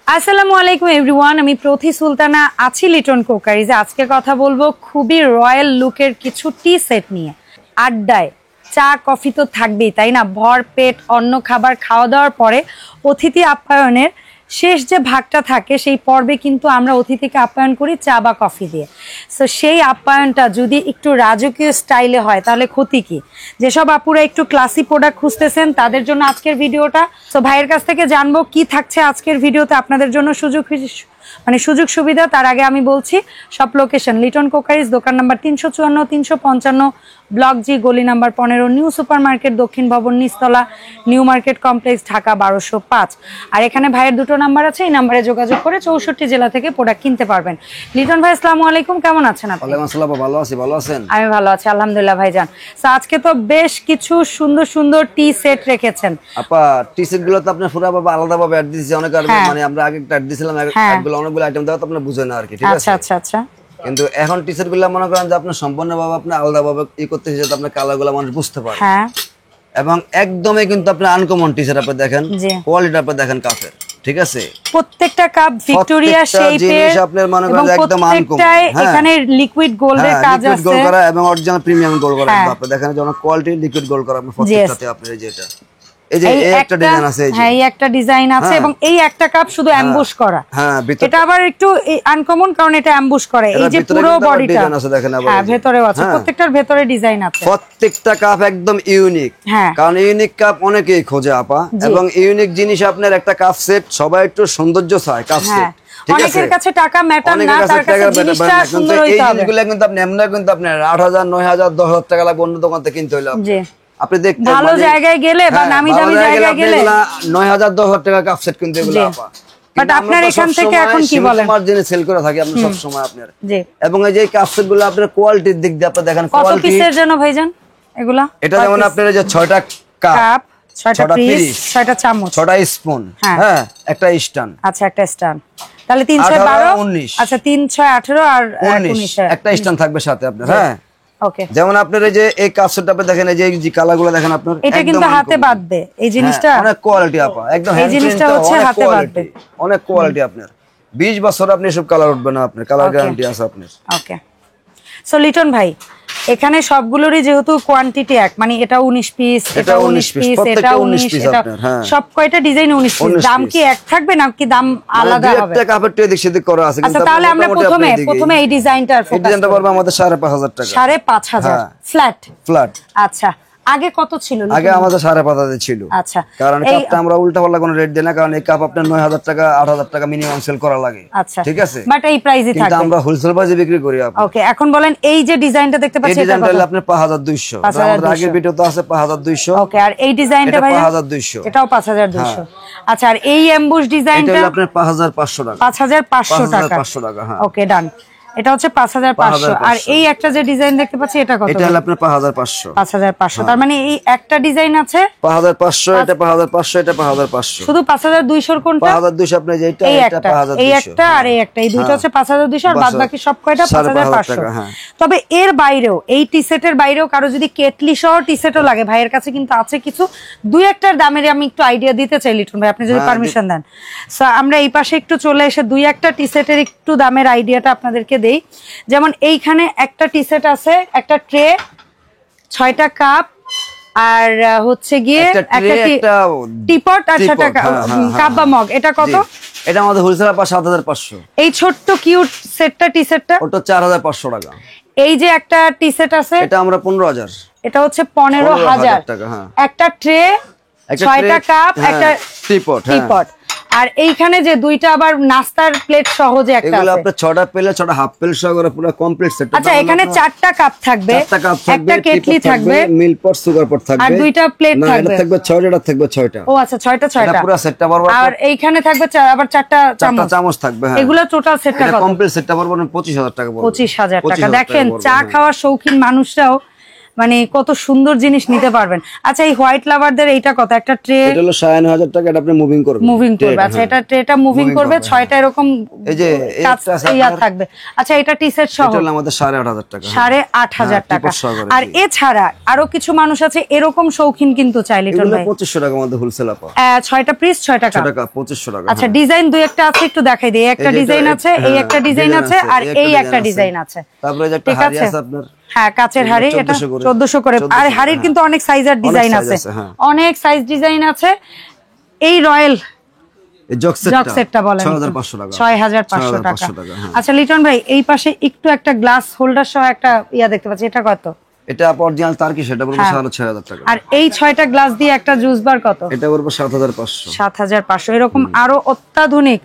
আসসালামু আলাইকুম এভরিওয়ান, আমি প্রতি সুলতানা আছি লিটন কোকারিজে। আজকে কথা বলবো খুবই রয়্যাল লুকের কিছু টি সেট নিয়ে। আড্ডায় চা কফি তো থাকবেই, তাই না? ভর পেট অন্য খাবার খাওয়া দাওয়ার পরে অতিথি আপ্যায়নের শেষ যে ভাগটা থাকে সেই পর্বে কিন্তু আমরা অতিথিকে আপ্যায়ন করি চা বা কফি দিয়ে। সো সেই আপ্যায়নটা যদি একটু রাজকীয় স্টাইলে হয় তাহলে ক্ষতি কি? যেসব আপুরা একটু ক্লাসি প্রোডাক্ট খুঁজতেছেন তাদের জন্য আজকের ভিডিওটা। সো ভাইয়ের কাছ থেকে জানবো কি থাকছে আজকের ভিডিওতে আপনাদের জন্য সুযোগ সুবিধা। তার আগে আমি বলছি সব লোকেশন লিটন কোকারিজ, দোকান নাম্বার 354, 355, ব্লক জি, গলি নাম্বার 15, নিউ সুপার মার্কেট, দক্ষিণ ভবন, নিচতলা, নিউ মার্কেট কমপ্লেক্স, ঢাকা 1205। আর এখানে ভাইয়ের দুটো নাম্বার আছে, এই নাম্বারে যোগাযোগ করে 64 জেলা থেকে প্রোডাক্ট কিনতে পারবেন। লিটন ভাই আসসালামু আলাইকুম, কেমন আছেন আপনি? ওয়ালাইকুম আসসালাম, ভালো আছি। ভালো আছেন? আমি ভালো আছি আলহামদুলিল্লাহ ভাইজান। সো আজকে তো বেশ কিছু সুন্দর সুন্দর টি সেট রেখেছেন। আপা টি সেট গুলো তো আপনি পুরো আলাদা ভাবে অ্যাড দিয়েছি অনেক, মানে আমরা আগে একটা অ্যাড দিয়েছিলাম, এগুলো অনেকগুলো আইটেম দাও তো আপনি বুঝেন না আর কি, ঠিক আছে? আচ্ছা আচ্ছা আচ্ছা। কিন্তু এখন টি সেট গুলো মনে করেন যে আপনি সম্পূর্ণভাবে আপনি আলাদা ভাবে করতে যাতে আপনি কালার গুলো মানুষ বুঝতে পারে। হ্যাঁ, এবং একদমই কিন্তু আপনি আনকমন টি সেট আপনি দেখেন, কোয়ালিটি আপনি দেখেন কাপের, ঠিক আছে? প্রত্যেকটা কাপ ভিক্টোরিয়া শেপের, আপনার মনে করেন একদম আনকমন। এখানে লিকুইড গোল্ডের কাজ আছে, লিকুইড গোল্ড করা এবং অরিজিনাল প্রিমিয়াম গোল্ড করা। আপনি দেখেন যে অনেক কোয়ালিটি লিকুইড গোল্ড করা আপনার প্রত্যেকটাতে। আপনার এই যে এটা, এই যে একটা ডিজাইন আছে, হ্যাঁ এই একটা ডিজাইন আছে এবং এই একটা কাপ শুধু অ্যামবুশ করা। হ্যাঁ, এটা আবার একটু আনকমন কারণ এটা অ্যামবুশ করে। এই যে পুরো বডিটা আছে দেখেন, হ্যাঁ ভেতরেও আছে, প্রত্যেকটার ভেতরে ডিজাইন আছে। প্রত্যেকটা কাপ একদম ইউনিক, কারণ ইউনিক কাপ অনেকেই খোঁজে আপা, এবং ইউনিক জিনিস আপনার একটা কাপ সেট সবাই একটু সৌন্দর্য চায় কাপ সেট। অনেকের কাছে টাকা ম্যাটার না, তার কাছে জিনিসটা সুন্দর হইতে হবে। এইগুলো কিন্তু আপনি এমনি কিন্তু আপনি 8,000 9,000 10,000 টাকা লাগবে অন্য দোকান থেকে কিনতে হইলো। জি, আপনি দেখতে ভালো জায়গায় গেলে বা নামি দামি জায়গায় গেলে 9,000 10,000 টাকা কাপ সেট কিনতে এগুলো আপা। বাট আপনার এখান থেকে এখন কি বলেন, মার্জিনে সেল করে থাকি আমরা সব সময় আপনার। জি, এবং এই যে কাপ সেট গুলো আপনার কোয়ালিটির দিক দিয়ে আপনি দেখেন কত পিসের জন্য ভাইজান এগুলা? এটা যেমন আপনার এই যে 6টা কাপ, 6টা পিস, 6টা চামচ, 6টা স্পুন, হ্যাঁ একটা স্ট্যান্ড। আচ্ছা একটা স্ট্যান্ড, তাহলে 3 6 12 19। আচ্ছা 3 6 18 আর 19 একটা স্ট্যান্ড থাকবে সাথে আপনার। হ্যাঁ ওকে, যেমন আপনার এই যে এই কাপ সেটটা আপনি দেখেন, এই যে কালারগুলো দেখেন আপনার, এটা কিন্তু হাতে বাঁধবে এই জিনিসটা, অনেক কোয়ালিটি আপা, একদম এই জিনিসটা হচ্ছে হাতে বাঁধবে, অনেক কোয়ালিটি। আপনার 20 বছর আপনি সব কালার উঠবে না, আপনার কালার গ্যারান্টি আছে আপনার। ওকে, সো লিটন ভাই এখানে সবগুলোরই যেহেতু কোয়ান্টিটি এক, মানে এটা 19 পিস, এটা 19 পিস, এটা 19 পিস, এটা সব কয়টা ডিজাইন 19 পিস, দাম কি এক থাকবে না কি দাম আলাদা হবে? একটা কাপড় টে দিক সেদিক করা আছে। আচ্ছা তাহলে আমরা প্রথমে এই ডিজাইনটার ফোকাস, এই ডিজাইনটা পড়বে আমাদের 5,500 টাকা। 5,500 ফ্ল্যাট। আচ্ছা আগে কত ছিল? আগে আমাদের 5,500 ছিল। আচ্ছা, কারণ কাপটা আমরা উল্টাপাল্টা কোনো রেট দেই না, কারণ এই কাপ আপনার 9,000 টাকা 8,000 টাকা মিনিমাম সেল করা লাগে। আচ্ছা ঠিক আছে, বাট এই প্রাইসই থাকে, কিন্তু আমরা হোলসেল প্রাইসে বিক্রি করি আপনি। ওকে, এখন বলেন এই যে ডিজাইনটা দেখতে পাচ্ছেন, এই ডিজাইনটা হলো আপনার 5,200, আমাদের আগের ভিডিওতে আছে 5,200। ওকে, আর এই ডিজাইনটা ভাই 5,200, এটাও 5,200। আচ্ছা, আর এই এমবুশ ডিজাইনটা এটা হলো আপনার 5,500 টাকা। 5,500 টাকা। হ্যাঁ ওকে ডান, এটা হচ্ছে 5,500। আর এই একটা যে ডিজাইন দেখতে পাচ্ছি এটা কত? এটা হলো আপনার 5,500। 5,500, তার মানে এই একটা ডিজাইন আছে 5,500, এটা 5,500, এটা 5,500। শুধু 5,200 এর কোনটা? 5,200 আপনার যেটা, এটা 5,200। এই একটা আর এই একটা, এই দুটো হচ্ছে 5,200 আর বাদ বাকি সব কয়টা 5,500 টাকা। তবে এর বাইরেও, এই টি সেটের বাইরেও কারো যদি কেটলি সহ টি সেটও লাগে, ভাইয়ের কাছে কিন্তু আছে কিছু। দুই একটার দামের আমি একটু আইডিয়া দিতে চাই লিটন ভাই, আপনি যদি পারমিশন দেন। সো আমরা এই পাশে একটু চলে এসে দুই একটা টি সেটের একটু দামের আইডিয়াটা আপনাদেরকে দেই। যেমন এইখানে একটা টি সেট আছে, একটা ট্রে, 6টা কাপ, আর হচ্ছে গিয়ে একটা টিপট আর 6টা কাপ বা মগ। এটা কত? এটা আমাদের হোলসেল 7,500। এই ছোট্ট কিউট সেটটা, টি সেটটা ওটা 4,500 টাকা। এই যে একটা টি সেট আছে, এটা আমরা 15,000, এটা হচ্ছে 15,000 টাকা। একটা ট্রে, 6টা কাপ, একটা টিপট, আর এইখানে যে দুইটা আবার নাস্তার প্লেট সহ যে একটা আছে, এগুলো আপনার 6টা প্লেট, 6টা হাফ প্লেট সহ করে পুরো কমপ্লিট সেট। আচ্ছা, এখানে 4টা কাপ থাকবে, একটা কেটলি থাকবে, মিল পট, সুগার পট থাকবে, আর দুইটা প্লেট থাকবে। এটা থাকবে 6টা, থাকবে 6টা। ও আচ্ছা, 6টা এটা পুরো সেটটা বড়। আর এইখানে থাকবে আবার 4টা চামচ থাকবে। হ্যাঁ, এগুলো টোটাল সেটটা কত? কমপ্লিট সেটটা পড়বে 25,000 টাকা। 25,000 টাকা। দেখেন চা খাওয়ার শৌখিন মানুষরাও মানে কত সুন্দর জিনিস নিতে পারবেন। আচ্ছা এই হোয়াইট লাভারদের এইটা কত? একটা ট্রে এটা হলো 95,000 টাকা, এটা আপনি মুভিং করবে। আচ্ছা এটা ট্রেটা মুভিং করবে, 6টা এরকম এই যে ইয়া থাকবে। আচ্ছা এটা টি সেট সহ এটা হলো আমাদের 8,500 টাকা। 8,500 টাকা। আর এছাড়া আরো কিছু মানুষ আছে এরকম শৌখিন কিন্তু চাই লিটন ভাই। 2500 টাকার মধ্যে হোলসেল আপা। 6টা পিস 6 টাকা। 2500 টাকা। আচ্ছা ডিজাইন দুই একটা আছে একটু দেখাই দিই। একটা ডিজাইন আছে, এই একটা ডিজাইন আছে, আর এই একটা ডিজাইন আছে। তারপরে যে একটা হাড়ি আছে আপনার, হ্যাঁ কাচের হাড়ি, এটা 1400 করে। আর হাড়ির কিন্তু অনেক সাইজ আর ডিজাইন আছে, অনেক সাইজ ডিজাইন আছে। এই রয়্যাল জগ সেটটা বলেন 6500 টাকা। 6500 টাকা। আচ্ছা লিটন ভাই এই পাশে একটু একটা গ্লাস হোল্ডার সহ একটা ইয়া দেখতে পাচ্ছি, এটা কত? এটা অরিজিনাল তার কি, সেটা বলবো 6500 টাকা। আর এই 6টা গ্লাস দিয়ে একটা জুস বার কত? এটা বলবো 7500। 7500। এরকম আরো অত্যাধুনিক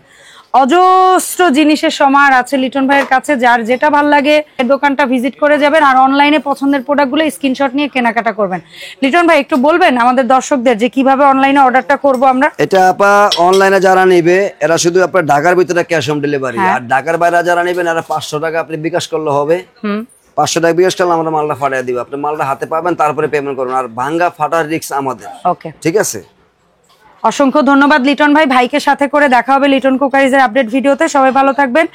অজস্র জিনিসের সমাহার আছে লিটন ভাইয়ের কাছে। যার যেটা ভাল লাগে দোকানটা ভিজিট করে যাবেন, আর অনলাইনে পছন্দের প্রোডাক্টগুলো স্ক্রিনশট নিয়ে কেনাকাটা করবেন। লিটন ভাই একটু বলবেন আমাদের দর্শকদের যে কিভাবে অনলাইনে অর্ডারটা করব আমরা? এটা আপা অনলাইনে যারা নেবে এরা শুধু আপনার ঢাকার ভিতরে ক্যাশ অন ডেলিভারি, আর ঢাকার বাইরে যারা নেবেন এরা 500 টাকা আপনি বিকাশ করলে হবে। 500 টাকা বিকাশ করলে আমরা মালটা ফাটিয়ে দিব, আপনি মালটা হাতে পাবেন, তারপরে পেমেন্ট করবেন। আর ভাঙ্গা ফাটার রিস্ক আমাদের। ওকে ঠিক আছে, অসংখ্য ধন্যবাদ লিটন ভাই। ভাইকে সাথে করে দেখা হবে লিটন কুকারিজের আপডেট ভিডিওতে। সবাই ভালো থাকবেন।